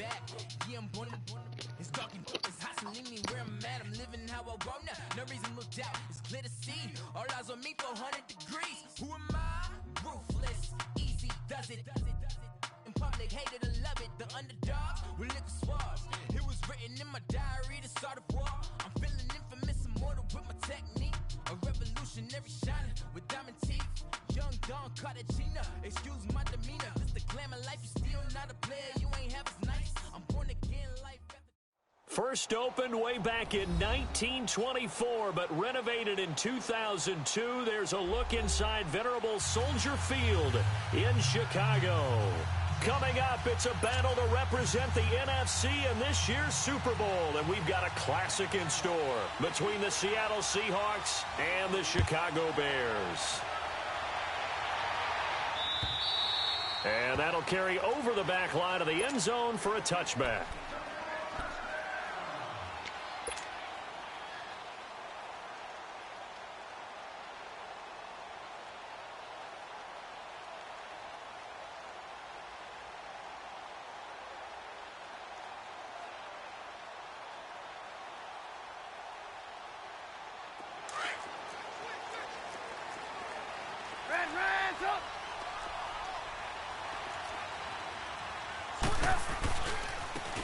back. Yeah, I'm born it's dark and it's hot, so leave me where I'm at. I'm living how I want now. No reason to look doubt. It's clear to see. All eyes on me, 400 degrees. Who am I? Ruthless, easy, does it. In public, hate it or love it. The underdogs with liquor swabs. It was written in my diary to start a war. I'm feeling infamous, immortal with my technique. A revolutionary shining with diamond teeth. Young Don Cartagena, excuse my demeanor. This the glamour life, you still not a player. You ain't half as nice. I'm born again life. First opened way back in 1924, but renovated in 2002. There's a look inside venerable Soldier Field in Chicago. Coming up, it's a battle to represent the NFC in this year's Super Bowl, and we've got a classic in store between the Seattle Seahawks and the Chicago Bears. And that'll carry over the back line of the end zone for a touchback.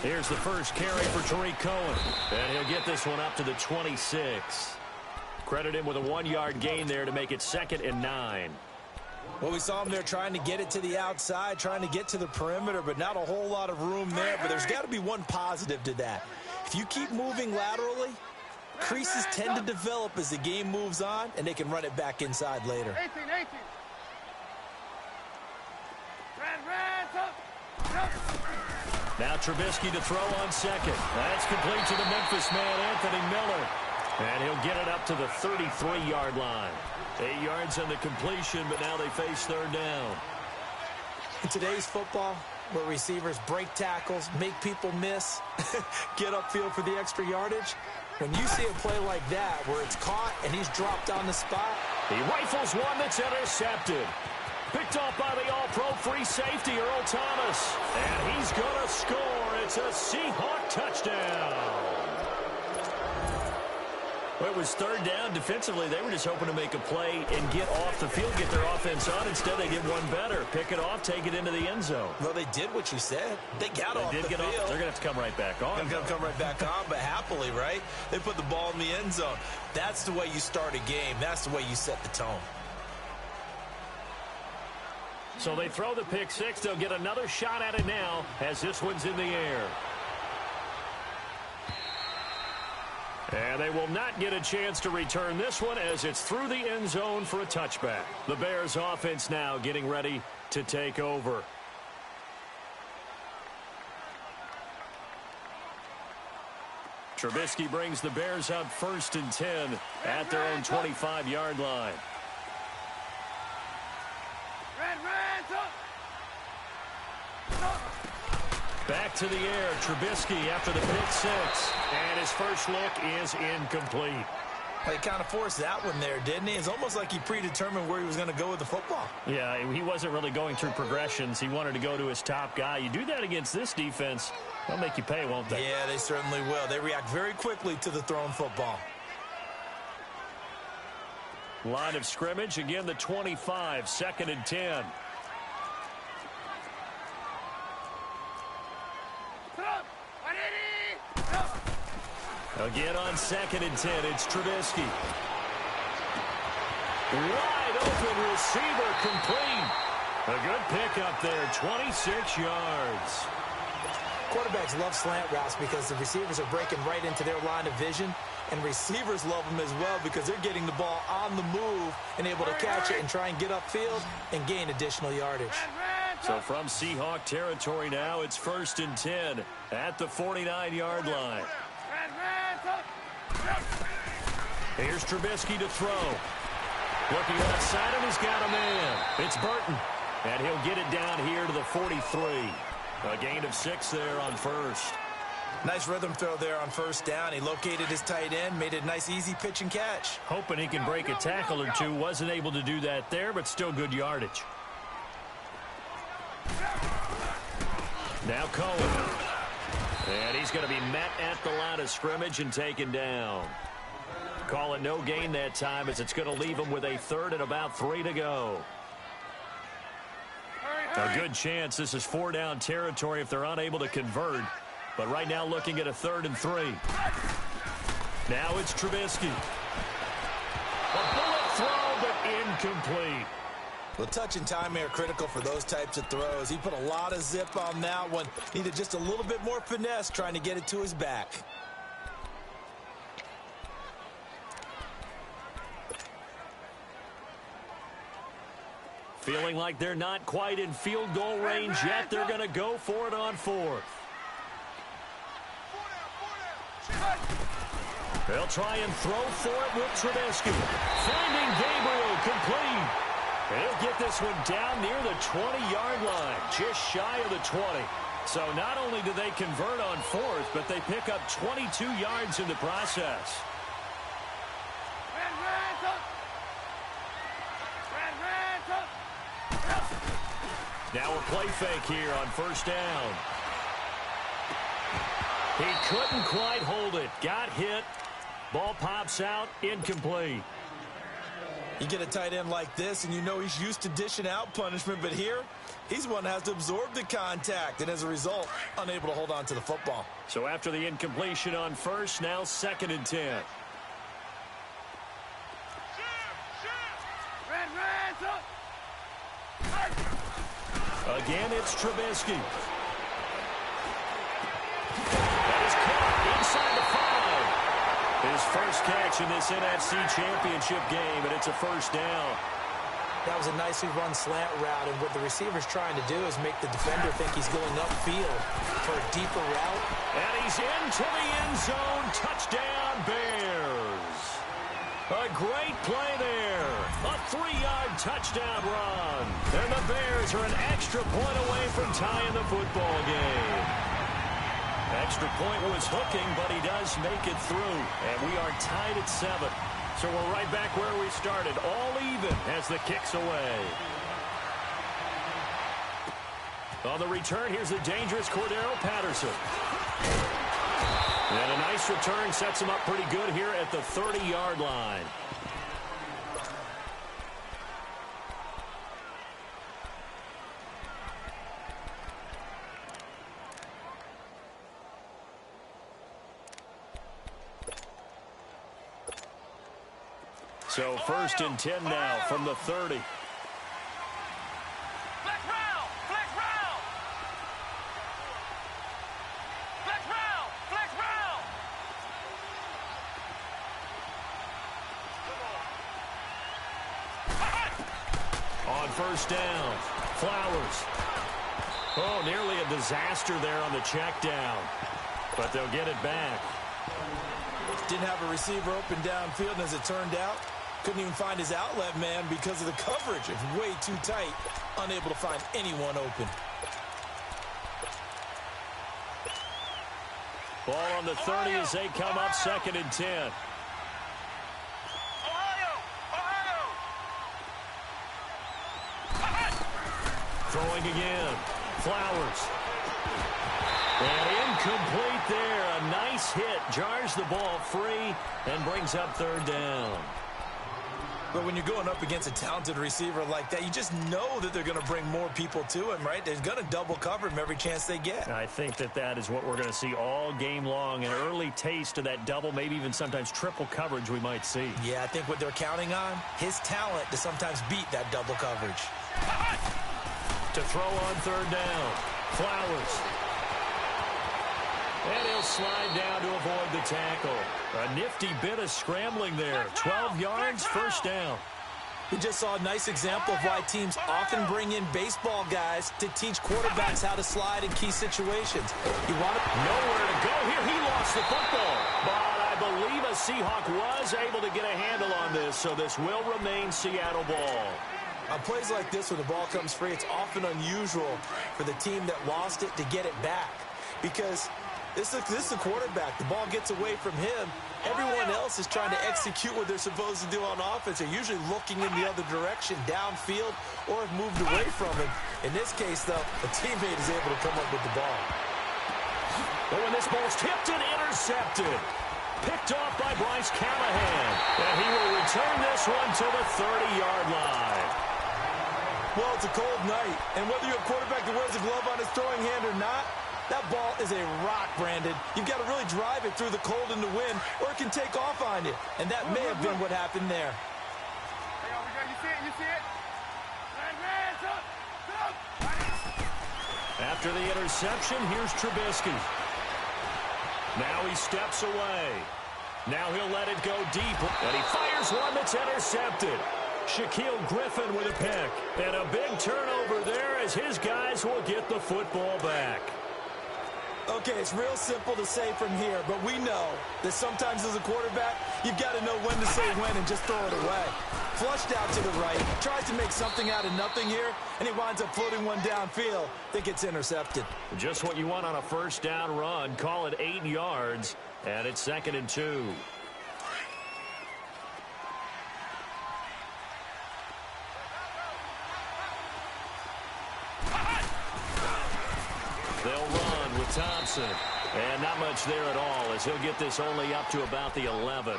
Here's the first carry for Tariq Cohen. And he'll get this one up to the 26. Credit him with a 1-yard gain there to make it 2nd and 9. Well, we saw him there trying to get it to the outside, trying to get to the perimeter, but not a whole lot of room there. But there's got to be one positive to that. If you keep moving laterally, creases tend to develop as the game moves on, and they can run it back inside later. 18. Now Trubisky to throw on second. That's complete to the Memphis man, Anthony Miller. And he'll get it up to the 33-yard line. 8 yards on the completion, but now they face third down. In today's football, where receivers break tackles, make people miss, get upfield for the extra yardage, when you see a play like that where it's caught and he's dropped on the spot. He rifles one that's intercepted. Picked off by the all-pro free safety, Earl Thomas. And he's going to score. It's a Seahawk touchdown. Well, it was third down. Defensively, they were just hoping to make a play and get off the field, get their offense on. Instead, they did one better. Pick it off, take it into the end zone. Well, they did what you said. They got off the field. They're going to have to come right back on. They're going to come right back on, but happily, right? They put the ball in the end zone. That's the way you start a game. That's the way you set the tone. So they throw the pick six. They'll get another shot at it now as this one's in the air. And they will not get a chance to return this one as it's through the end zone for a touchback. The Bears offense now getting ready to take over. Trubisky brings the Bears up 1st and 10 at their own 25-yard line. Back to the air, Trubisky after the pick six. And his first look is incomplete. Well, he kind of forced that one there, didn't he? It's almost like he predetermined where he was going to go with the football. Yeah, he wasn't really going through progressions. He wanted to go to his top guy. You do that against this defense, they'll make you pay, won't they? Yeah, they certainly will. They react very quickly to the thrown football. Line of scrimmage, again the 25, 2nd and 10. Again on 2nd and 10, it's Trubisky. Wide open receiver, complete. A good pickup there, 26 yards. Quarterbacks love slant routes because the receivers are breaking right into their line of vision, and receivers love them as well because they're getting the ball on the move and able to catch it and try and get upfield and gain additional yardage. So from Seahawk territory now, it's 1st and 10 at the 49-yard line. Here's Trubisky to throw. Looking outside him, he's got a man. It's Burton. And he'll get it down here to the 43. A gain of 6 there on first. Nice rhythm throw there on 1st down. He located his tight end, made a nice easy pitch and catch. Hoping he can break a tackle or two. Wasn't able to do that there, but still good yardage. Now Cohen. he's going to be met at the line of scrimmage and taken down. Call it no gain that time as it's going to leave him with a 3rd and about 3 to go. A good chance this is 4-down territory if they're unable to convert. But right now looking at a 3rd and 3. Now it's Trubisky. A bullet throw, but incomplete. Well, touch and time are critical for those types of throws. He put a lot of zip on that one. Needed just a little bit more finesse trying to get it to his back. Feeling like they're not quite in field goal range yet. They're going to go for it on 4th. They'll try and throw for it with Trubisky. Finding Gabriel complete. He'll get this one down near the 20-yard line, just shy of the 20. So not only do they convert on 4th, but they pick up 22 yards in the process. Now a play fake here on 1st down. He couldn't quite hold it. Got hit. Ball pops out. Incomplete. You get a tight end like this, and you know he's used to dishing out punishment, but here, he's one that has to absorb the contact, and as a result, unable to hold on to the football. So after the incompletion on 1st, now 2nd and 10. Again, it's Trubisky. That is caught inside the 5. His first catch in this NFC Championship game, and it's a 1st down. That was a nicely run slant route, and what the receiver's trying to do is make the defender think he's going upfield for a deeper route. And he's into the end zone. Touchdown, Bears. A great play there. A 3-yard touchdown run. And the Bears are an extra point away from tying the football game. Extra point was hooking, but he does make it through. And we are tied at 7. So we're right back where we started. All even as the kick's away. On the return, here's the dangerous Cordero Patterson. And a nice return sets him up pretty good here at the 30-yard line. So 1st and 10 now from the 30. On 1st down, Flowers. Oh, nearly a disaster there on the check down. But they'll get it back. Didn't have a receiver open downfield, and as it turned out, couldn't even find his outlet man because of the coverage. It's way too tight, unable to find anyone open. Ball on the 30 as they come up 2nd and 10. Throwing again. Flowers. And incomplete there. A nice hit. Jars the ball free and brings up 3rd down. But when you're going up against a talented receiver like that, you just know that they're going to bring more people to him, right? They're going to double cover him every chance they get. I think that is what we're going to see all game long. An early taste of that double, maybe even sometimes triple coverage we might see. Yeah, I think what they're counting on, his talent to sometimes beat that double coverage. To throw on 3rd down. Flowers. And he'll slide down to avoid the tackle. A nifty bit of scrambling there. 12 yards, 1st down. We just saw a nice example of why teams often bring in baseball guys to teach quarterbacks how to slide in key situations. You want nowhere to go here. He lost the football. But I believe a Seahawk was able to get a handle on this, so this will remain Seattle ball. On plays like this, when the ball comes free, it's often unusual for the team that lost it to get it back. Because this is the quarterback. The ball gets away from him. Everyone else is trying to execute what they're supposed to do on offense. They're usually looking in the other direction, downfield, or have moved away from him. In this case, though, a teammate is able to come up with the ball. But when this ball's tipped and intercepted. Picked off by Bryce Callahan. And he will return this one to the 30-yard line. Well, it's a cold night, and whether you have a quarterback that wears a glove on his throwing hand or not, that ball is a rock, Brandon. You've got to really drive it through the cold and the wind, or it can take off on you. And that may have been what happened there. You see it? You see it? After the interception, here's Trubisky. Now he steps away. Now he'll let it go deep. And he fires one that's intercepted. Shaquille Griffin with a pick. And a big turnover there as his guys will get the football back. Okay, it's real simple to say from here, but we know that sometimes as a quarterback, you've got to know when to say when and just throw it away. Flushed out to the right, tries to make something out of nothing here, and he winds up floating one downfield. Think it's intercepted. Just what you want on a first down run. Call it 8 yards, and it's 2nd and 2. They'll run with Thompson. And not much there at all as he'll get this only up to about the 11.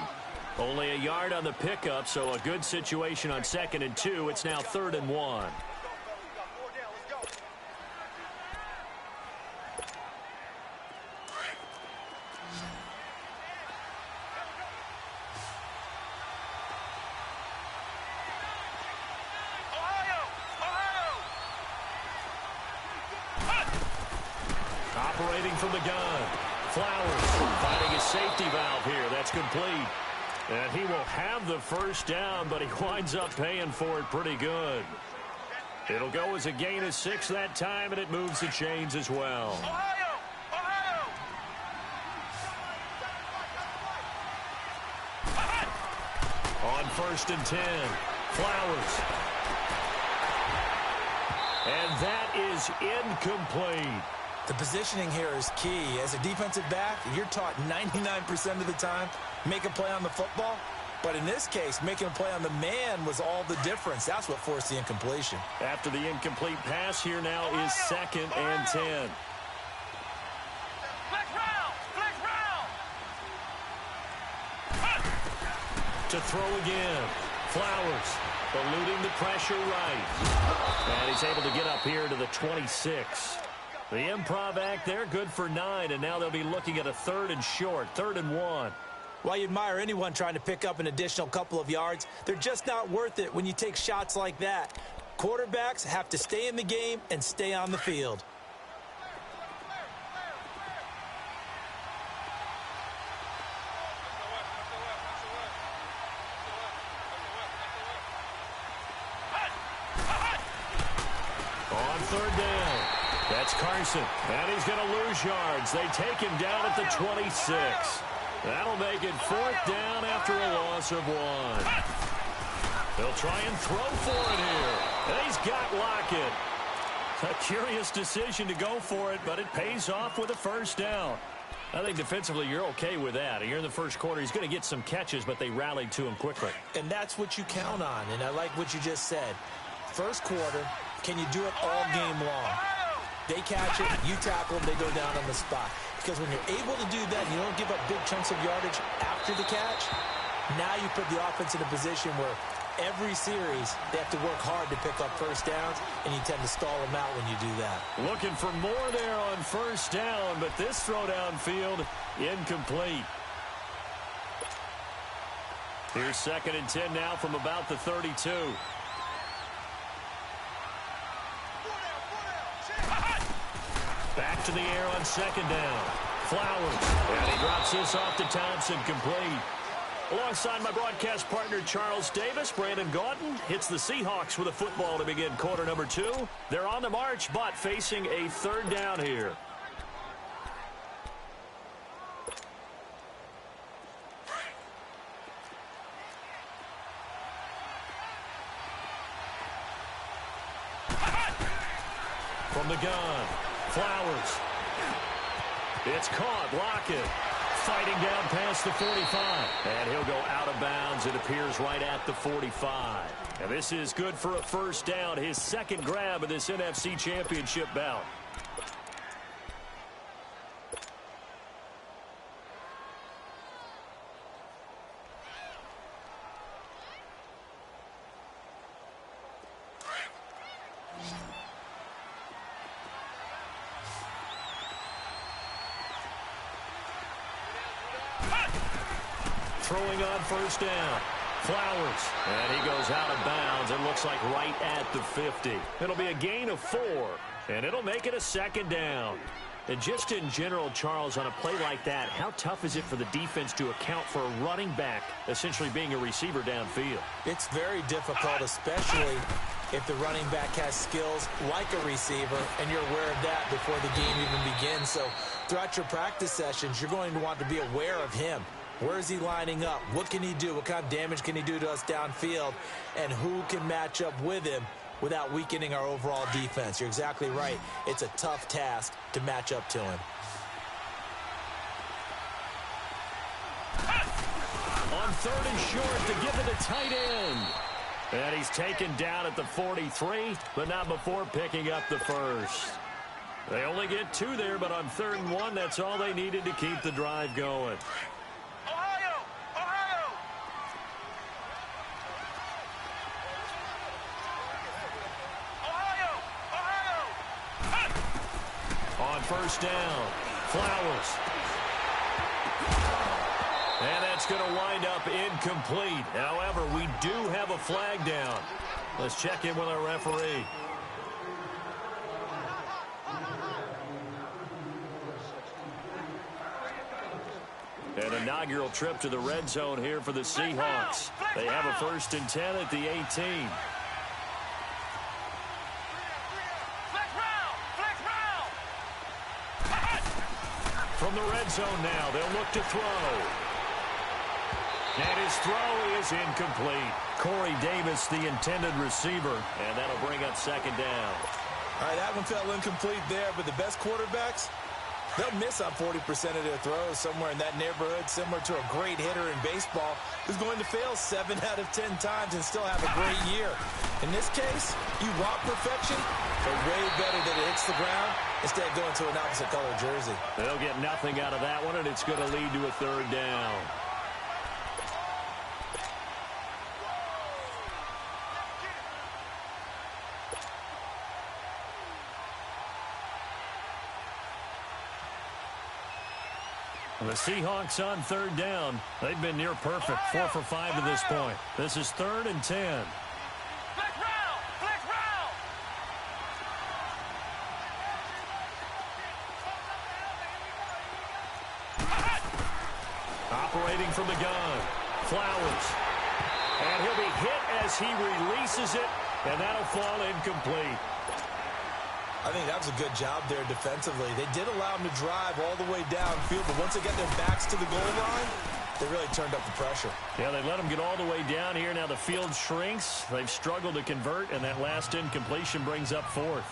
Only a yard on the pickup, so a good situation on 2nd and 2. It's now 3rd and 1. Operating from the gun. Flowers finding his safety valve here. That's complete. And he will have the first down, but he winds up paying for it pretty good. It'll go as a gain of 6 that time, and it moves the chains as well. On 1st and 10, Flowers. And that is incomplete. The positioning here is key. As a defensive back, you're taught 99% of the time, make a play on the football. But in this case, making a play on the man was all the difference. That's what forced the incompletion. After the incomplete pass, here now is 2nd and 10. To throw again. Flowers eluding the pressure right. And he's able to get up here to the 26. The improv act there, good for 9, and now they'll be looking at a 3rd and short, 3rd and 1. While you admire anyone trying to pick up an additional couple of yards, they're just not worth it when you take shots like that. Quarterbacks have to stay in the game and stay on the field. On 3rd down. That's Carson, and he's going to lose yards. They take him down at the 26. That'll make it 4th down after a loss of 1. They'll try and throw for it here. And he's got Lockett. A curious decision to go for it, but it pays off with a first down. I think defensively you're okay with that. Here in the first quarter, he's going to get some catches, but they rallied to him quickly. And that's what you count on, and I like what you just said. First quarter, can you do it all game long? They catch it, you tackle them, they go down on the spot. Because when you're able to do that and you don't give up big chunks of yardage after the catch, now you put the offense in a position where every series they have to work hard to pick up first downs, and you tend to stall them out when you do that. Looking for more there on first down, but this throw downfield incomplete. Here's 2nd and 10 now from about the 32. Back to the air on 2nd down. Flowers. And he drops this off to Thompson, complete. Alongside my broadcast partner, Charles Davis, Brandon Gaudin hits the Seahawks with a football to begin quarter number 2. They're on the march, but facing a 3rd down here. From the gun. Flowers. It's caught. Lockett fighting down past the 45. And he'll go out of bounds, it appears, right at the 45. And this is good for a first down. His 2nd grab of this NFC Championship bout. throwing on first down. Flowers, and he goes out of bounds. It looks like right at the 50. It'll be a gain of 4, and it'll make it a second down. And just in general, Charles, on a play like that, how tough is it for the defense to account for a running back essentially being a receiver downfield? It's very difficult, especially if the running back has skills like a receiver, and you're aware of that before the game even begins. So throughout your practice sessions, you're going to want to be aware of him. Where is he lining up? What can he do? What kind of damage can he do to us downfield? And who can match up with him without weakening our overall defense? You're exactly right. It's a tough task to match up to him. On 3rd and short to give it a tight end. And he's taken down at the 43, but not before picking up the first. They only get 2 there, but on 3rd and 1, that's all they needed to keep the drive going. On first down, Flowers. And that's going to wind up incomplete. However, we do have a flag down. Let's check in with our referee. An inaugural trip to the red zone here for the Seahawks. They have a 1st and 10 at the 18. From the red zone now, they'll look to throw. And his throw is incomplete. Corey Davis, the intended receiver, and that'll bring up 2nd down. All right, that one fell incomplete there, but the best quarterbacks, they'll miss on 40% of their throws, somewhere in that neighborhood, similar to a great hitter in baseball who's going to fail 7 out of 10 times and still have a great year. In this case, you want perfection, but way better that it hits the ground instead of going to an opposite color jersey. They'll get nothing out of that one, and it's going to lead to a 3rd down. The Seahawks on 3rd down. They've been near perfect, 4 for 5 to this point. This is 3rd and 10. Operating from the gun, Flowers. And he'll be hit as he releases it, and that'll fall incomplete. I think that was a good job there defensively. They did allow him to drive all the way downfield, but once they got their backs to the goal line, they really turned up the pressure. Yeah, they let him get all the way down here. Now the field shrinks. They've struggled to convert, and that last incompletion brings up 4th.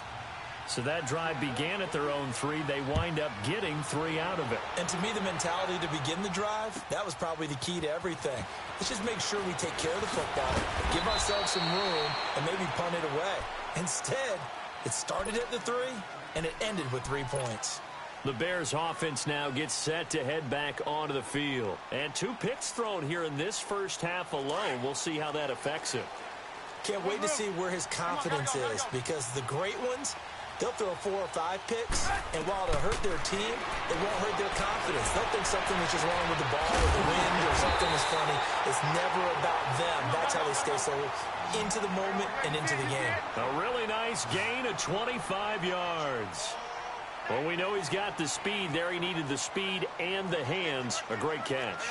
So that drive began at their own 3. They wind up getting 3 out of it. And to me, the mentality to begin the drive, that was probably the key to everything. Let's just make sure we take care of the football, give ourselves some room, and maybe punt it away. Instead, it started at the 3, and it ended with 3 points. The Bears offense now gets set to head back onto the field. And 2 picks thrown here in this first half alone. We'll see how that affects him. Can't wait to see where his confidence is, because the great ones, they'll throw 4 or 5 picks, and while it'll hurt their team, it won't hurt their confidence. They'll think something is just wrong with the ball or the wind or something is funny. It's never about them. That's how they stay so into the moment and into the game. A really nice gain of 25 yards. Well, we know he's got the speed there. He needed the speed and the hands. A great catch.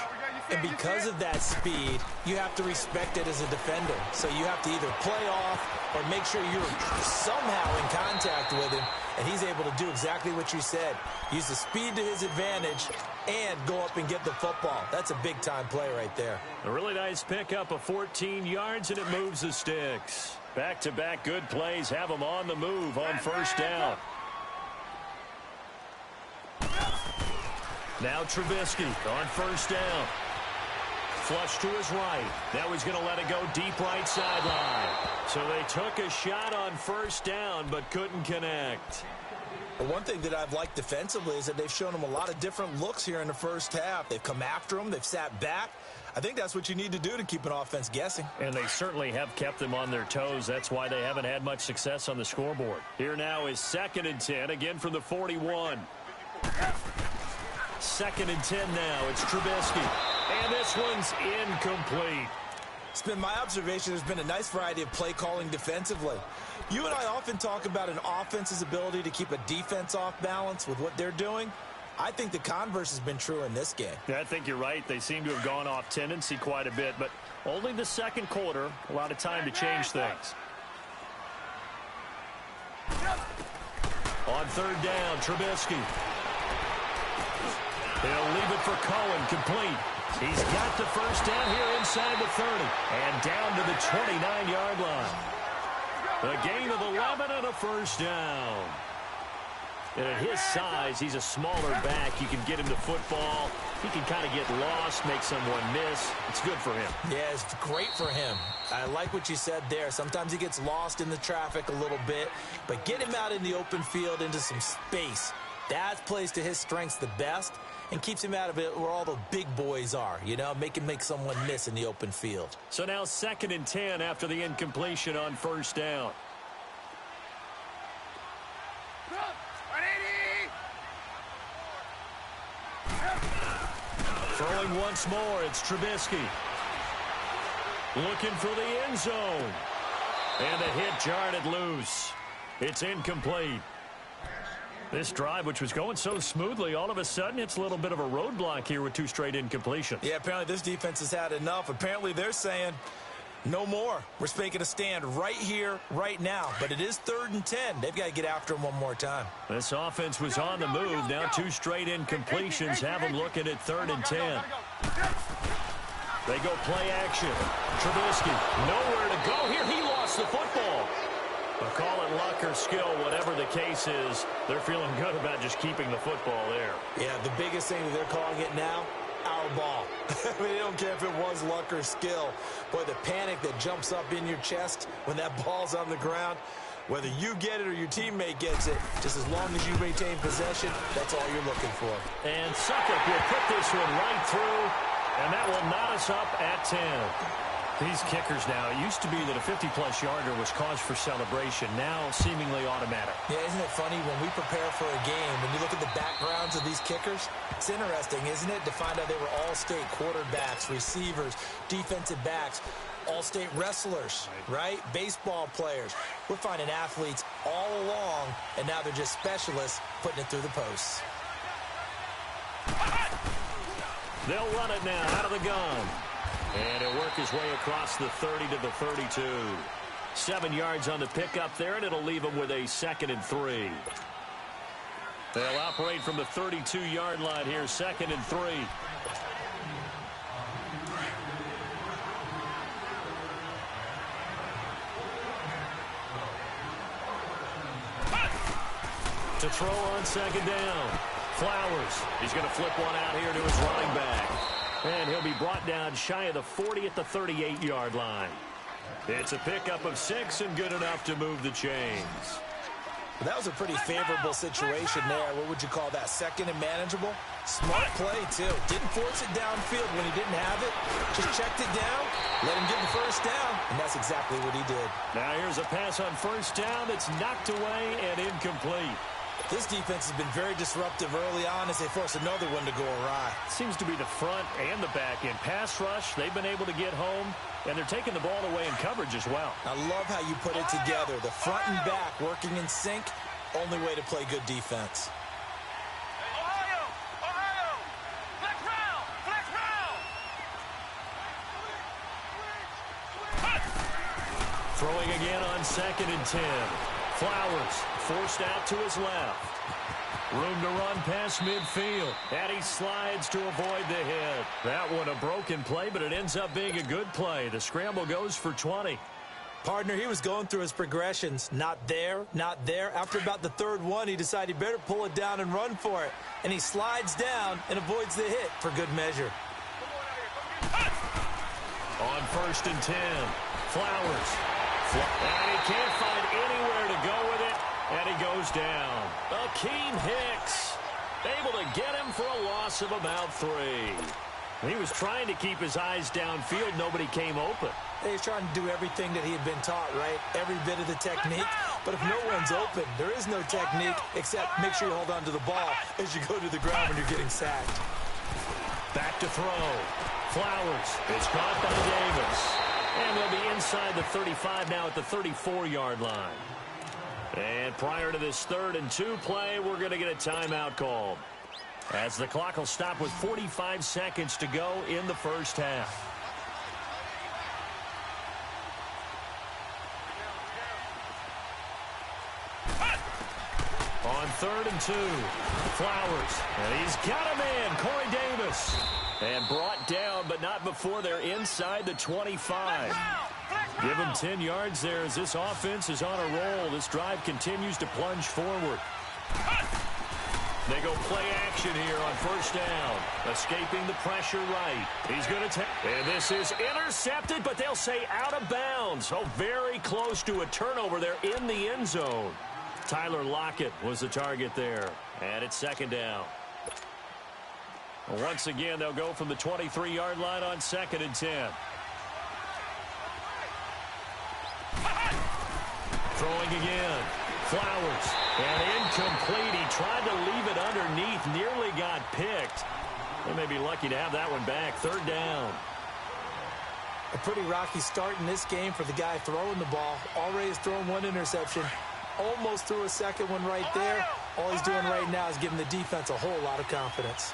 And because of that speed, you have to respect it as a defender. So you have to either play off or make sure you're somehow in contact with him, and he's able to do exactly what you said. Use the speed to his advantage and go up and get the football. That's a big-time play right there. A really nice pickup of 14 yards, and it moves the sticks. Back-to-back good plays have them on the move on first down. Now Trubisky on first down. Flush to his right. Now he's going to let it go deep right sideline. So they took a shot on first down but couldn't connect. Well, one thing that I've liked defensively is that they've shown him a lot of different looks here in the first half. They've come after him. They've sat back. I think that's what you need to do to keep an offense guessing. And they certainly have kept them on their toes. That's why they haven't had much success on the scoreboard. Here now is 2nd and 10, again from the 41. 2nd and 10 now. It's Trubisky. And this one's incomplete. It's been my observation there's been a nice variety of play calling defensively. You and I often talk about an offense's ability to keep a defense off balance with what they're doing. I think the converse has been true in this game. Yeah, I think you're right. They seem to have gone off tendency quite a bit, but only the second quarter, a lot of time to change things. On third down, Trubisky. He'll leave it for Cohen, complete. He's got the first down here inside the 30 and down to the 29-yard line. A gain of 11 and a first down. And at his size, he's a smaller back. You can get him to football. He can kind of get lost, make someone miss. It's good for him. Yeah, it's great for him. I like what you said there. Sometimes he gets lost in the traffic a little bit, but get him out in the open field into some space. That plays to his strengths the best and keeps him out of it where all the big boys are, you know, make him make someone miss in the open field. So now 2nd and 10 after the incompletion on first down. Throwing once more, it's Trubisky. Looking for the end zone. And the hit jarred it loose. It's incomplete. This drive, which was going so smoothly, all of a sudden it's a little bit of a roadblock here with 2 straight incompletions. Yeah, apparently this defense has had enough. Apparently they're saying, no more. We're making a stand right here, right now. But it is 3rd and 10. They've got to get after him one more time. This offense was on the move. Now 2 straight incompletions have them looking at 3rd and 10. They go play action. Trubisky, nowhere to go here. He lost the football. But call it luck or skill, whatever the case is, they're feeling good about just keeping the football there. Yeah, the biggest thing that they're calling it now, our ball. I mean, they don't care if it was luck or skill. Boy, the panic that jumps up in your chest when that ball's on the ground, whether you get it or your teammate gets it, just as long as you maintain possession, that's all you're looking for. And Suckup will put this one right through, and that will knot us up at 10. These kickers now, it used to be that a 50-plus yarder was cause for celebration. Now, seemingly automatic. Yeah, isn't it funny when we prepare for a game, when you look at the backgrounds of these kickers, it's interesting, isn't it, to find out they were all-state quarterbacks, receivers, defensive backs, all-state wrestlers, right? Baseball players. We're finding athletes all along, and now they're just specialists putting it through the posts. They'll run it now out of the gun. And he'll work his way across the 30 to the 32. 7 yards on the pickup there, and it'll leave him with a 2nd and 3. They'll operate from the 32-yard line here, 2nd and 3. To throw on 2nd down. Flowers. He's going to flip one out here to his running back. And he'll be brought down shy of the 40 at the 38-yard line. It's a pickup of 6 and good enough to move the chains. That was a pretty favorable situation there. What would you call that? 2nd and manageable? Smart play, too. Didn't force it downfield when he didn't have it. Just checked it down, let him get the first down, and that's exactly what he did. Now here's a pass on first down that's knocked away and incomplete. This defense has been very disruptive early on as they force another one to go awry. Seems to be the front and the back end. Pass rush, they've been able to get home, and they're taking the ball away in coverage as well. I love how you put it together. The front and back working in sync, only way to play good defense. Throwing again on 2nd and 10. Flowers forced out to his left. Room to run past midfield. And he slides to avoid the hit. That one a broken play, but it ends up being a good play. The scramble goes for 20. Partner, he was going through his progressions. Not there, not there. After about the 3rd one, he decided he better pull it down and run for it. And he slides down and avoids the hit for good measure. On 1st and 10. Flowers. And he can't find anywhere to go with it, and he goes down. Akeem Hicks able to get him for a loss of about 3. He was trying to keep his eyes downfield. Nobody came open. He's trying to do everything that he had been taught, right? Every bit of the technique. But if no one's open, there is no technique except make sure you hold on to the ball as you go to the ground when you're getting sacked. Back to throw. Flowers. It's caught by Davis. And they'll be inside the 35 now at the 34-yard line. And prior to this 3rd and 2 play, we're going to get a timeout called, as the clock will stop with 45 seconds to go in the first half. On 3rd and 2, Flowers, and he's got him in, Corey Davis. And brought down, but not before they're inside the 25. Give them 10 yards there as this offense is on a roll. This drive continues to plunge forward. They go play action here on 1st down. Escaping the pressure right. He's going to take, and this is intercepted, but they'll say out of bounds. Oh, very close to a turnover there in the end zone. Tyler Lockett was the target there, and it's 2nd down. Once again, they'll go from the 23-yard line on 2nd and 10. Throwing again. Flowers. And incomplete. He tried to leave it underneath. Nearly got picked. They may be lucky to have that one back. 3rd down. A pretty rocky start in this game for the guy throwing the ball. Already has thrown 1 interception. Almost threw a 2nd one right there. All he's doing right now is giving the defense a whole lot of confidence.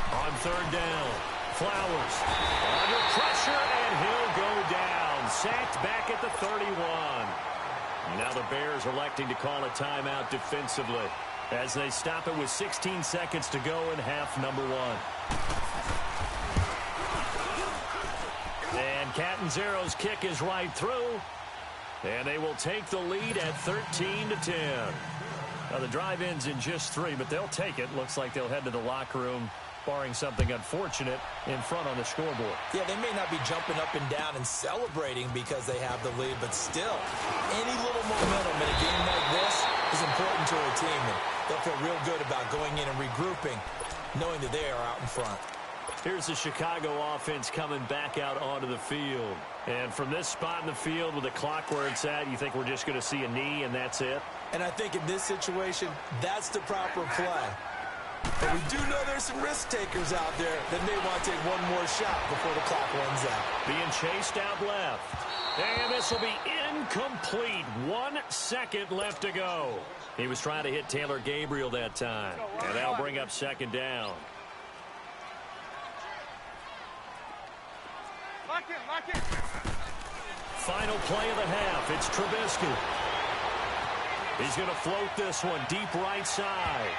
On 3rd down, Flowers under pressure, and he'll go down. Sacked back at the 31. Now the Bears electing to call a timeout defensively as they stop it with 16 seconds to go in half number 1. And Catanzaro's kick is right through, and they will take the lead at 13-10. Now the drive ends in just 3, but they'll take it. Looks like they'll head to the locker room, barring something unfortunate in front on the scoreboard. Yeah, they may not be jumping up and down and celebrating because they have the lead, but still, any little momentum in a game like this is important to a team, and they'll feel real good about going in and regrouping, knowing that they are out in front. Here's the Chicago offense coming back out onto the field. And from this spot in the field with the clock where it's at, you think we're just going to see a knee and that's it? And I think in this situation, that's the proper play. But we do know there's some risk takers out there that may want to take one more shot before the clock runs out. Being chased out left. And this will be incomplete. 1 second left to go. He was trying to hit Taylor Gabriel that time. And that'll bring up 2nd down. Lock it. Final play of the half. It's Trubisky. He's going to float this one deep right side.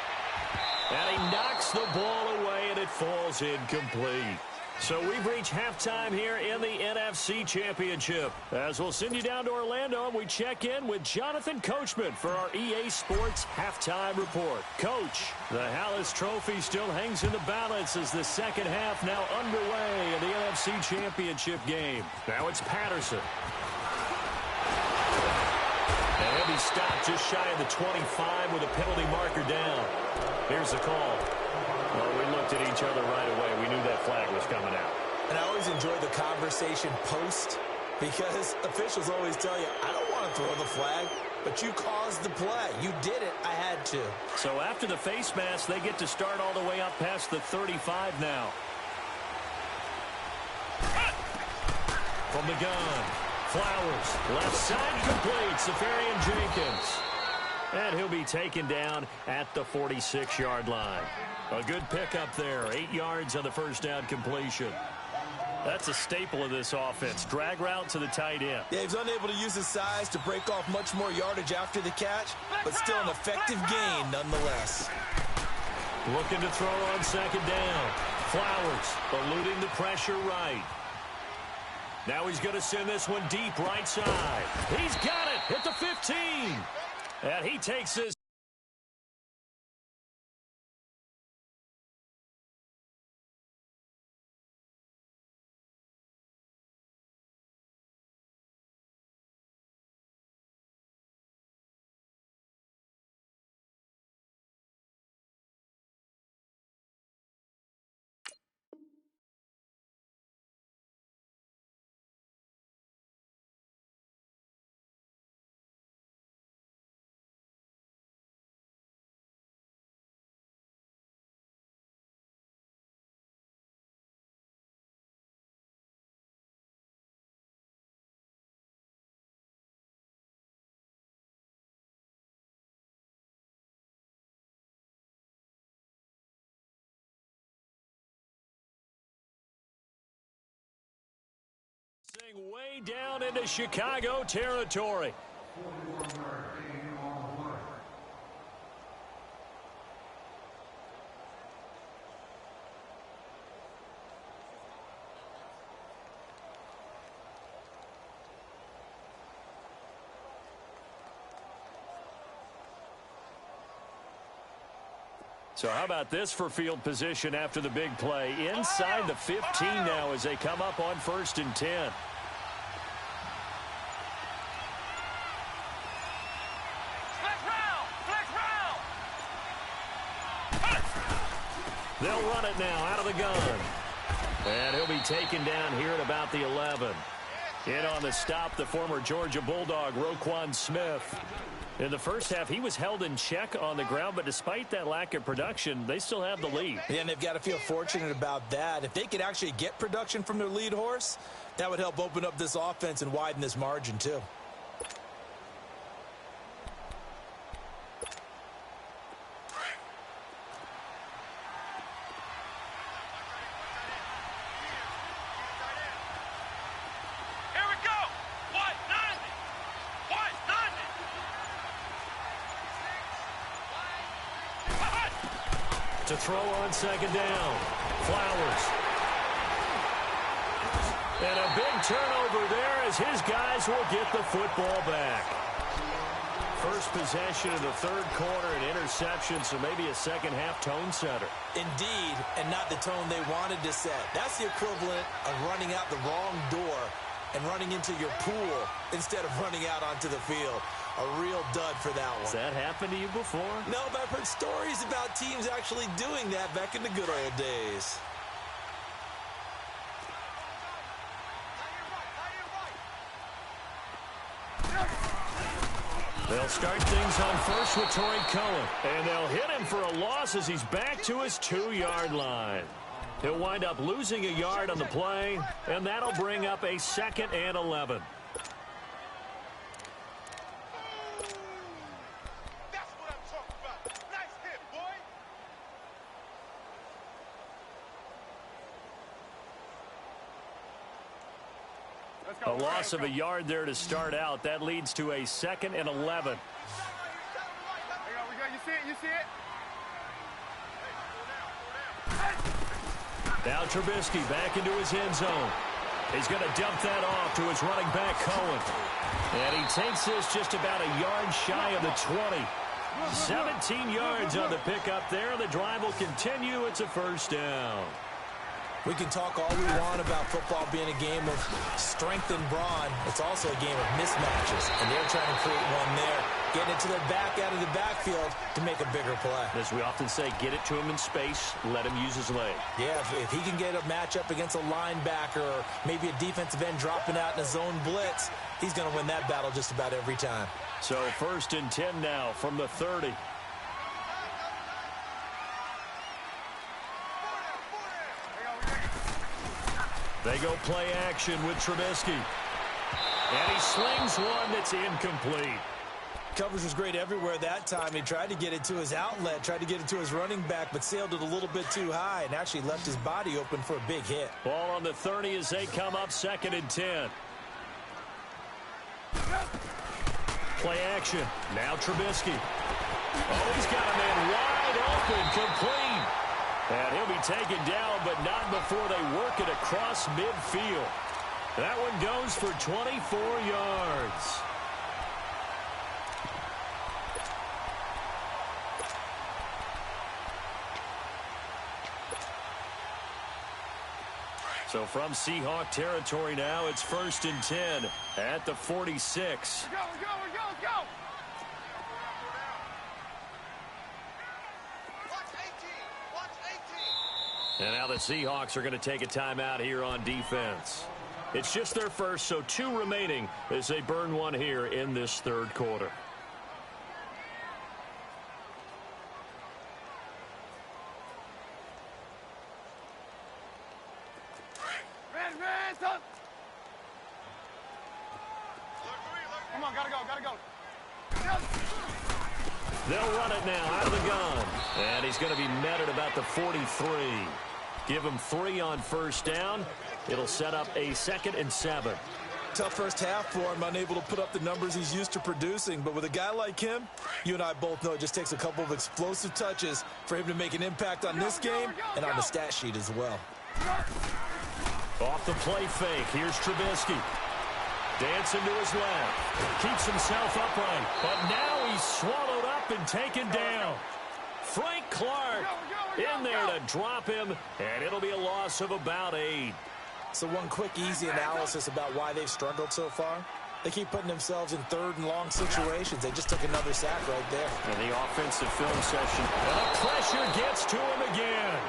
And he knocks the ball away, and it falls incomplete. So we've reached halftime here in the NFC Championship. As we'll send you down to Orlando, and we check in with Jonathan Coachman for our EA Sports Halftime Report. Coach, the Hallis Trophy still hangs in the balance as the second half now underway in the NFC Championship game. Now it's Patterson. A heavy stop just shy of the 25 with a penalty marker down. Here's the call. Well, we looked at each other right away. We knew that flag was coming out. And I always enjoy the conversation post because officials always tell you, I don't want to throw the flag, but you caused the play. You did it. I had to. So after the face mask, they get to start all the way up past the 35 now. From the gun, Flowers, left side complete, Safarian Jenkins. And he'll be taken down at the 46-yard line. A good pickup there, 8 yards on the first down completion. That's a staple of this offense. Drag route to the tight end. Yeah, he's unable to use his size to break off much more yardage after the catch, but still an effective gain nonetheless. Looking to throw on 2nd down. Flowers eluding the pressure right. Now he's going to send this one deep right side. He's got it at the 15. And he takes this. Going way down into Chicago territory. So how about this for field position after the big play? Inside the 15 now as they come up on 1st and 10. They'll run it now out of the gun. And he'll be taken down here at about the 11. In on the stop, the former Georgia Bulldog, Roquan Smith. In the first half, he was held in check on the ground, but despite that lack of production, they still have the lead. Yeah, and they've got to feel fortunate about that. If they could actually get production from their lead horse, that would help open up this offense and widen this margin, too. To throw on 2nd down. Flowers. And a big turnover there as his guys will get the football back. First possession of the 3rd quarter, an interception, so maybe a second-half tone setter. Indeed, and not the tone they wanted to set. That's the equivalent of running out the wrong door and running into your pool instead of running out onto the field. A real dud for that one. Has that happened to you before? No, but I've heard stories about teams actually doing that back in the good old days. They'll start things on first with Torrey Cohen. And they'll hit him for a loss as he's back to his 2-yard line. He'll wind up losing a yard on the play, and that'll bring up a 2nd and 11. A loss of a yard there to start out. That leads to a 2nd and 11. You see it? You see it? Now Trubisky back into his end zone. He's going to dump that off to his running back, Cohen. And he takes this just about a yard shy of the 20. 17 yards on the pickup there. The drive will continue. It's a 1st down. We can talk all we want about football being a game of strength and brawn. It's also a game of mismatches, and they're trying to create one there, getting it to their back out of the backfield to make a bigger play. As we often say, get it to him in space, let him use his leg. Yeah, if he can get a matchup against a linebacker or maybe a defensive end dropping out in a zone blitz, he's going to win that battle just about every time. So 1st and 10 now from the 30. They go play action with Trubisky. And he slings one that's incomplete. Coverage was great everywhere that time. He tried to get it to his outlet, tried to get it to his running back, but sailed it a little bit too high and actually left his body open for a big hit. Ball on the 30 as they come up 2nd and 10. Play action. Now Trubisky. Oh, he's got a man wide open, complete. And he'll be taken down, but not before they work it across midfield. That one goes for 24 yards. So from Seahawk territory now, it's 1st and 10 at the 46. Go, go, go, go! And now the Seahawks are going to take a timeout here on defense. It's just their first, so 2 remaining as they burn one here in this 3rd quarter. Come on, gotta go, gotta go. They'll run it now out of the gun. And he's going to be met at about the 43. Give him 3 on 1st down. It'll set up a 2nd and 7. tough first half for him, unable to put up the numbers he's used to producing. But with a guy like him, you and I both know it just takes a couple of explosive touches for him to make an impact on this game and on the stat sheet as well. Off the play fake, here's Trubisky. Dancing to his left. Keeps himself upright. But now he's swallowed up and taken down. Frank Clark in there to drop him, and it'll be a loss of about 8. So one quick, easy analysis about why they've struggled so far. They keep putting themselves in third and long situations. They just took another sack right there. And the offensive film session. And the pressure gets to him again.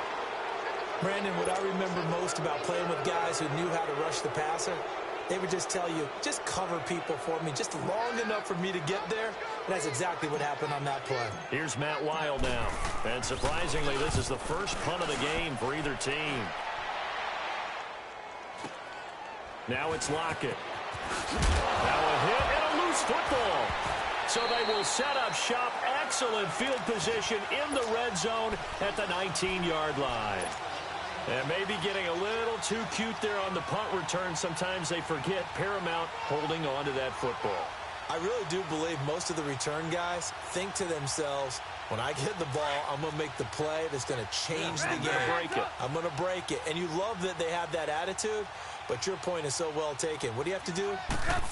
Brandon, what I remember most about playing with guys who knew how to rush the passer, they would just tell you, just cover people for me, just long enough for me to get there. And that's exactly what happened on that play. Here's Matt Wild now. And surprisingly, this is the first punt of the game for either team. Now it's Lockett. Now a hit and a loose football. So they will set up shop. Excellent field position in the red zone at the 19-yard line. And maybe getting a little too cute there on the punt return. Sometimes they forget paramount holding on to that football. I really do believe most of the return guys think to themselves, when I get the ball, I'm going to make the play that's going to change the game. I'm going to break it. And you love that they have that attitude, but your point is so well taken. What do you have to do?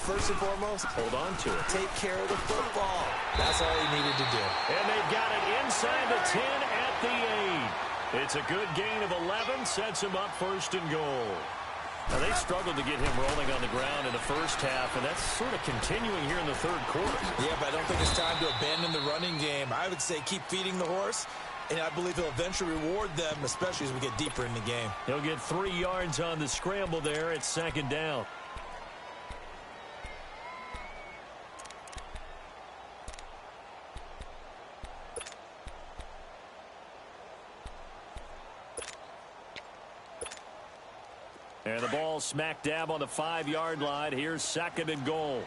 First and foremost, hold on to it. Take care of the football. That's all he needed to do. And they've got it inside the 10 at the 8. It's a good gain of 11, sets him up first and goal. Now, they struggled to get him rolling on the ground in the first half, and that's sort of continuing here in the third quarter. Yeah, but I don't think it's time to abandon the running game. I would say keep feeding the horse, and I believe he'll eventually reward them, especially as we get deeper in the game. He'll get 3 yards on the scramble there. It's second down. And the ball smack dab on the 5-yard line. Here's second and goal.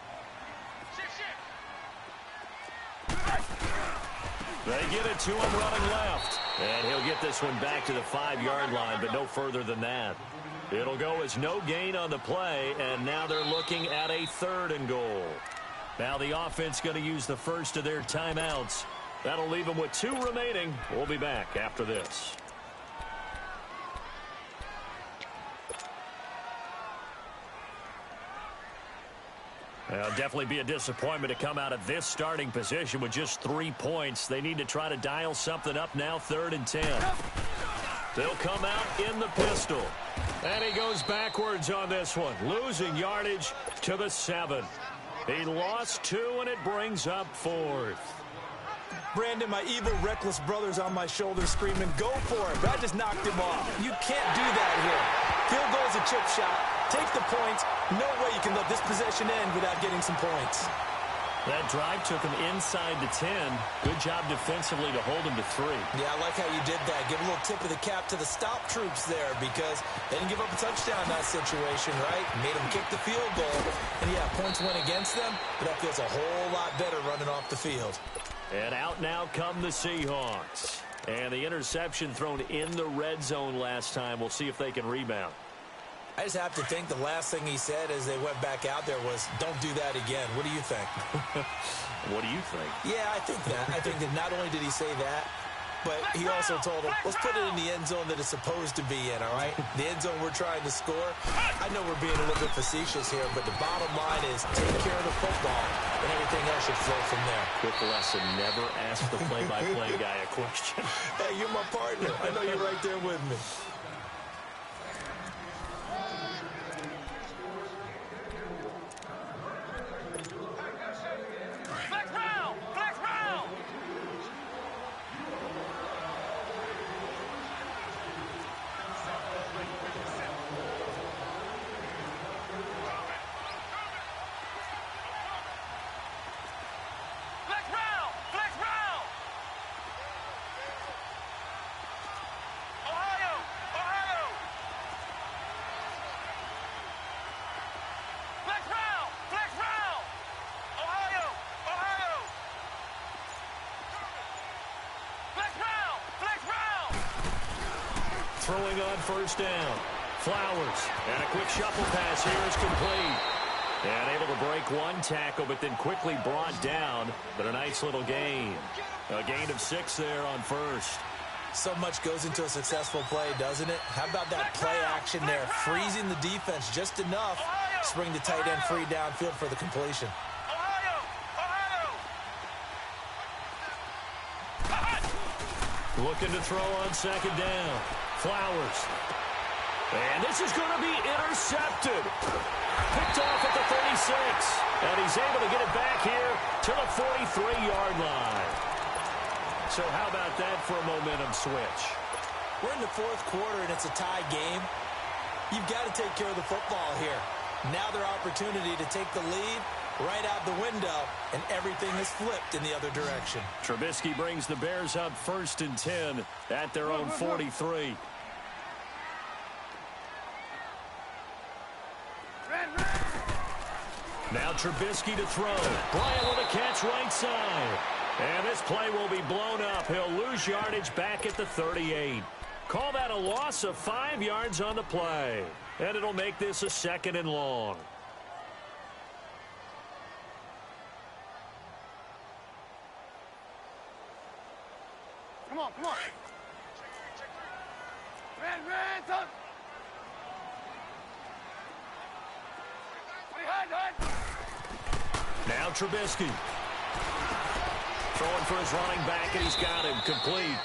They get it to him running left. And he'll get this one back to the 5-yard line, but no further than that. It'll go as no gain on the play, and now they're looking at a third and goal. Now the offense going to use the first of their timeouts. That'll leave them with 2 remaining. We'll be back after this. It'll definitely be a disappointment to come out of this starting position with just 3 points. They need to try to dial something up now, 3rd and 10. They'll come out in the pistol. And he goes backwards on this one, losing yardage to the 7. He lost 2, and it brings up 4th. Brandon, my evil, reckless brother's on my shoulder screaming, go for it, but I just knocked him off. You can't do that here. Field goal's a chip shot. Take the points. No way you can let this possession end without getting some points. That drive took him inside the 10. Good job defensively to hold him to 3. Yeah, I like how you did that. Give a little tip of the cap to the stop troops there because they didn't give up a touchdown in that situation, right? Made them kick the field goal. And, yeah, points went against them, but that feels a whole lot better running off the field. And out now come the Seahawks. And the interception thrown in the red zone last time. We'll see if they can rebound. I just have to think the last thing he said as they went back out there was, don't do that again. What do you think? What do you think? Yeah, I think that. I think that not only did he say that, but he also told them, let's put it in the end zone that it's supposed to be in, all right? The end zone we're trying to score. I know we're being a little bit facetious here, but the bottom line is take care of the football, and everything else should flow from there. Quick lesson, never ask the play-by-play guy a question. Hey, you're my partner. I know you're right there with me. Throwing on first down. Flowers. And a quick shuffle pass here is complete. And able to break one tackle, but then quickly brought down. But a nice little gain. A gain of 6 there on first. So much goes into a successful play, doesn't it? How about that play action there? Freezing the defense just enough to bring the tight end free downfield for the completion. Looking to throw on second down. Flowers. And this is going to be intercepted. Picked off at the 36. And he's able to get it back here to the 43-yard line. So how about that for a momentum switch? We're in the fourth quarter, and it's a tie game. You've got to take care of the football here. Now their opportunity to take the lead right out the window, and everything is flipped in the other direction. Trubisky brings the Bears up 1st and 10 at their own 43. Now Trubisky to throw. Bryant with a catch right side. And this play will be blown up. He'll lose yardage back at the 38. Call that a loss of 5 yards on the play. And it'll make this a 2nd and long. Come on, come on. Ran, son. Now Trubisky. Throwing for his running back, and he's got him complete.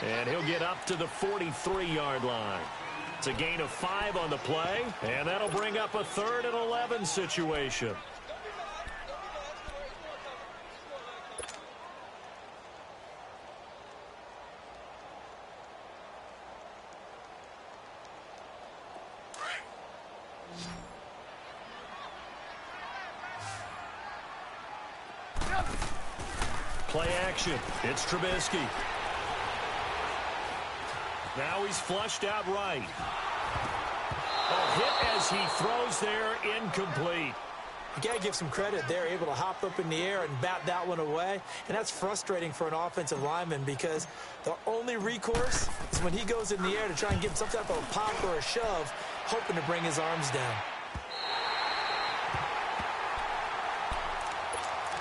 And he'll get up to the 43-yard line. It's a gain of 5 on the play, and that'll bring up a 3rd and 11 situation. Play action. It's Trubisky. Now he's flushed out right. A hit as he throws there, incomplete. You got to give some credit. They're able to hop up in the air and bat that one away. And that's frustrating for an offensive lineman because the only recourse is when he goes in the air to try and get some type of a pop or a shove, hoping to bring his arms down.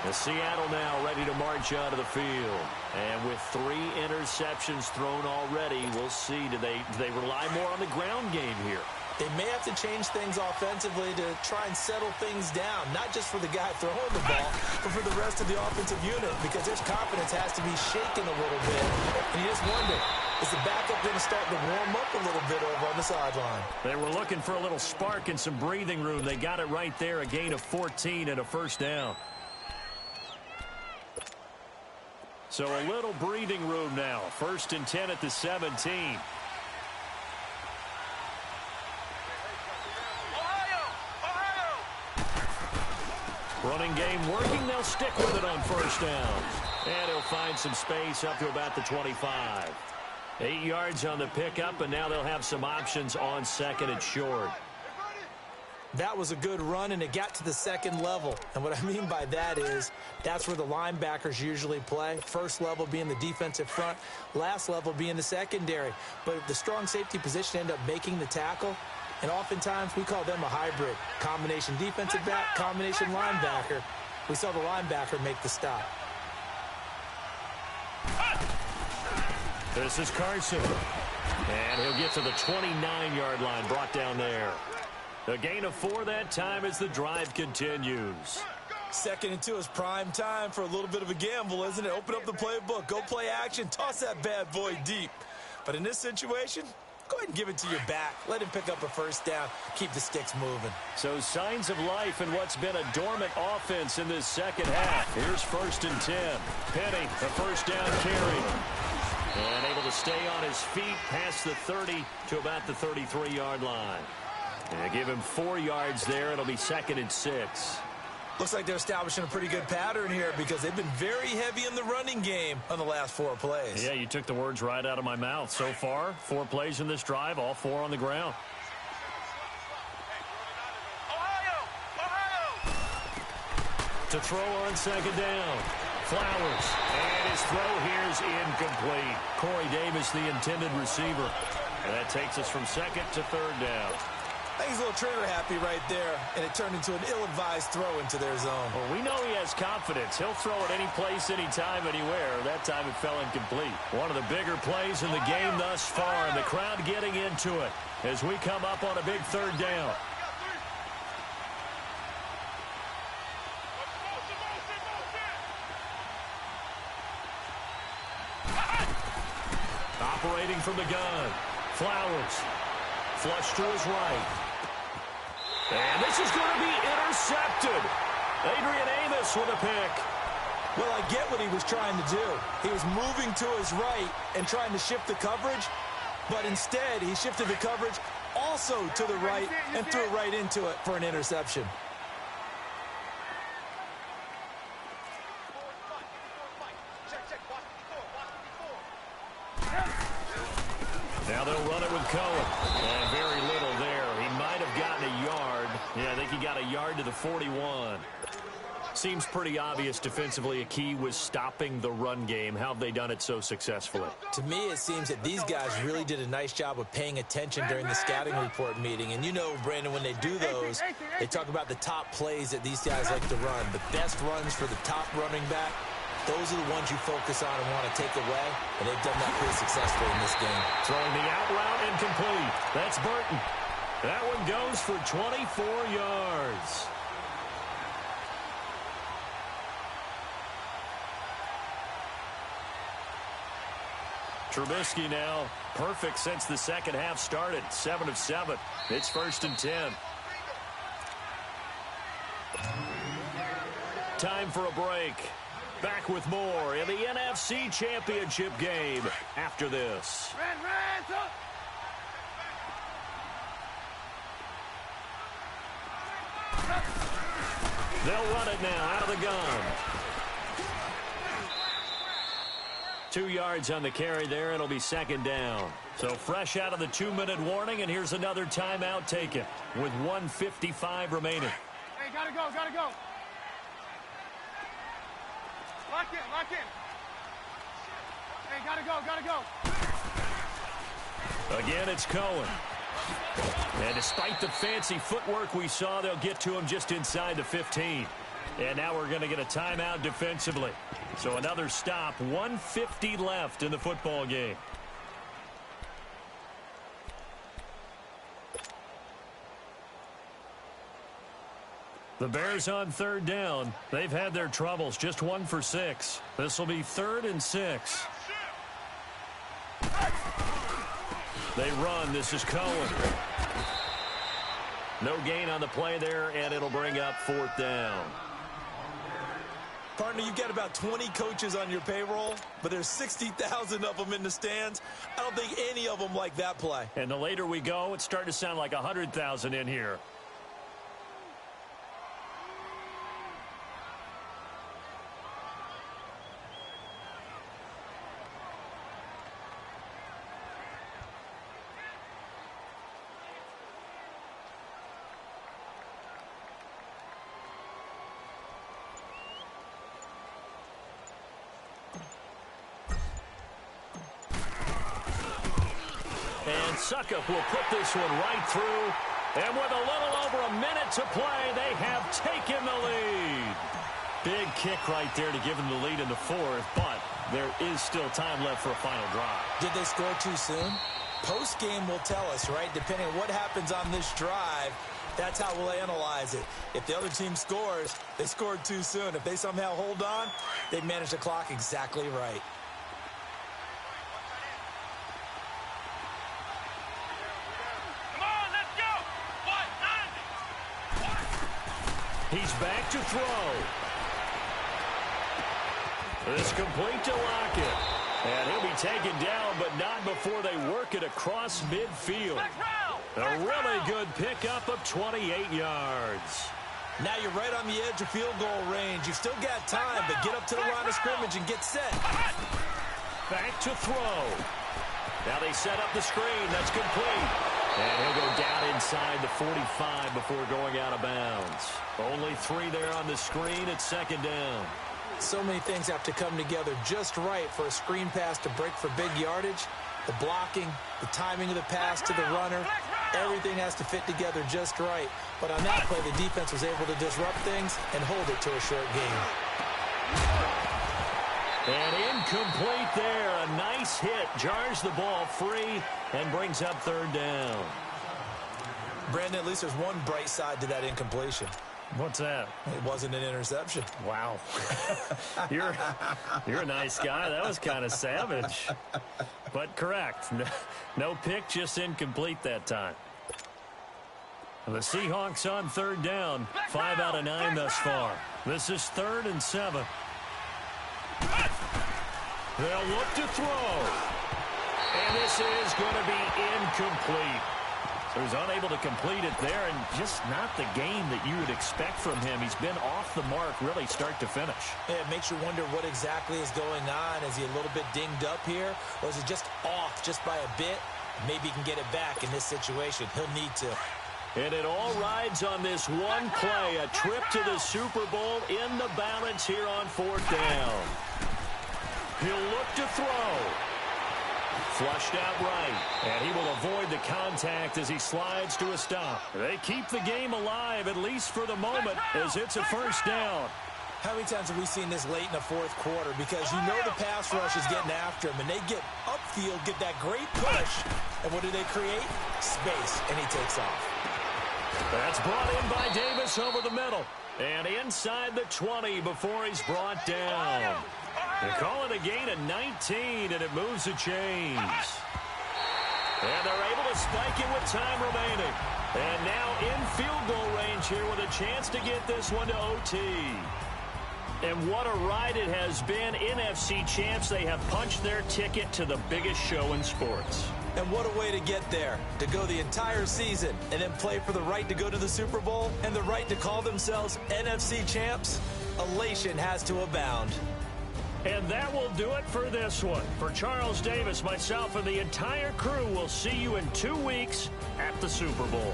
The Seattle now ready to march out of the field. And with 3 interceptions thrown already, we'll see. Do they rely more on the ground game here? They may have to change things offensively to try and settle things down, not just for the guy throwing the ball, but for the rest of the offensive unit, because his confidence has to be shaken a little bit. And you just wonder, is the backup going to start to warm up a little bit over on the sideline? They were looking for a little spark and some breathing room. They got it right there, a gain of 14 and a first down. So a little breathing room now. 1st and 10 at the 17. Running game working. They'll stick with it on first down. And he'll find some space up to about the 25. 8 yards on the pickup, and now they'll have some options on 2nd and short. That was a good run, and it got to the 2nd level. And what I mean by that is that's where the linebackers usually play. First level being the defensive front, last level being the secondary. But the strong safety position ended up making the tackle, and oftentimes we call them a hybrid. Combination defensive back, combination linebacker. We saw the linebacker make the stop. This is Carson. And he'll get to the 29-yard line, brought down there. A gain of 4 that time as the drive continues. 2nd and 2 is prime time for a little bit of a gamble, isn't it? Open up the playbook, go play action, toss that bad boy deep. But in this situation, go ahead and give it to your back. Let him pick up a first down, keep the sticks moving. So signs of life in what's been a dormant offense in this second half. Here's 1st and 10. Penny, the first down carry. And able to stay on his feet past the 30 to about the 33-yard line. And give him 4 yards there. It'll be 2nd and 6. Looks like they're establishing a pretty good pattern here because they've been very heavy in the running game on the last 4 plays. Yeah, you took the words right out of my mouth. So far, 4 plays in this drive, all 4 on the ground. To throw on 2nd down. Flowers. And his throw here is incomplete. Corey Davis, the intended receiver. And that takes us from 2nd to 3rd down. I think he's a little trigger happy right there, and it turned into an ill-advised throw into their zone. Well, we know he has confidence. He'll throw it any place, anytime, anywhere. That time it fell incomplete. One of the bigger plays in the game thus far, and the crowd getting into it as we come up on a big third down. Operating from the gun, Flowers. Flush to his right. And this is going to be intercepted. Adrian Amos with a pick. Well, I get what he was trying to do. He was moving to his right and trying to shift the coverage, but instead he shifted the coverage also to the right and threw it right into it for an interception. Now they'll run it with Cohen. And very little there. He might have gotten a yard. Yeah, I think he got a yard to the 41. Seems pretty obvious defensively a key was stopping the run game. How have they done it so successfully? To me, it seems that these guys really did a nice job of paying attention during the scouting report meeting. And you know, Brandon, when they do those, they talk about the top plays that these guys like to run. The best runs for the top running back. Those are the ones you focus on and want to take away, and they've done that pretty successfully in this game. Throwing the out route incomplete. That's Burton. That one goes for 24 yards. Trubisky now perfect since the second half started. 7 of 7. It's 1st and 10. Time for a break. Back with more in the NFC Championship game after this. They'll run it now out of the gun. 2 yards on the carry there. It'll be second down. So fresh out of the 2-minute warning, and here's another timeout taken with 1:55 remaining. Hey, gotta go, gotta go. Lock in. Hey, gotta go. Again, it's Cohen. And despite the fancy footwork we saw, they'll get to him just inside the 15. And now we're going to get a timeout defensively. So another stop, 1:50 left in the football game. The Bears on third down. They've had their troubles, just 1 for 6. This will be 3rd and 6. They run. This is Cohen. No gain on the play there, and it'll bring up 4th down. Partner, you've got about 20 coaches on your payroll, but there's 60,000 of them in the stands. I don't think any of them like that play. And the later we go, it's starting to sound like 100,000 in here. And Suckup will put this one right through. And with a little over a minute to play, they have taken the lead. Big kick right there to give them the lead in the 4th, but there is still time left for a final drive. Did they score too soon? Post-game will tell us, right? Depending on what happens on this drive, that's how we'll analyze it. If the other team scores, they scored too soon. If they somehow hold on, they manage the clock exactly right. He's back to throw. This complete to Lockett. And he'll be taken down, but not before they work it across midfield. A really good pickup of 28 yards. Now you're right on the edge of field goal range. You've still got time, but get up to the line of scrimmage and get set. Back to throw. Now they set up the screen. That's complete. And he'll go down inside the 45 before going out of bounds. Only 3 there on the screen at second down. So many things have to come together just right for a screen pass to break for big yardage. The blocking, the timing of the pass to the runner, Everything has to fit together just right. But on that play, the defense was able to disrupt things and hold it to a short game. And incomplete there. A nice hit. Jars the ball free and brings up third down. Brandon, at least there's one bright side to that incompletion. What's that? It wasn't an interception. Wow. You're a nice guy. That was kind of savage. But correct. No pick, just incomplete that time. The Seahawks on third down. 5 out of 9 thus far. This is 3rd and 7. They'll look to throw. And this is going to be incomplete. So he's unable to complete it there, and just not the game that you would expect from him. He's been off the mark really start to finish. Yeah, it makes you wonder what exactly is going on. Is he a little bit dinged up here, or is he just off just by a bit? Maybe he can get it back in this situation. He'll need to. And it all rides on this one play, a trip to the Super Bowl in the balance here on 4th down. He'll look to throw. Flushed out right, and he will avoid the contact as he slides to a stop. They keep the game alive, at least for the moment, as it's a 1st down. How many times have we seen this late in the 4th quarter? Because you know the pass rush is getting after him, and they get upfield, get that great push, and what do they create? Space, and he takes off. That's brought in by Davis over the middle, and inside the 20 before he's brought down. They call it a gain of 19, and it moves the chains. And they're able to spike it with time remaining. And now in field goal range here with a chance to get this one to OT. And what a ride it has been. NFC champs, they have punched their ticket to the biggest show in sports. And what a way to get there, to go the entire season and then play for the right to go to the Super Bowl and the right to call themselves NFC champs. Elation has to abound. And that will do it for this one. For Charles Davis, myself, and the entire crew, we'll see you in 2 weeks at the Super Bowl.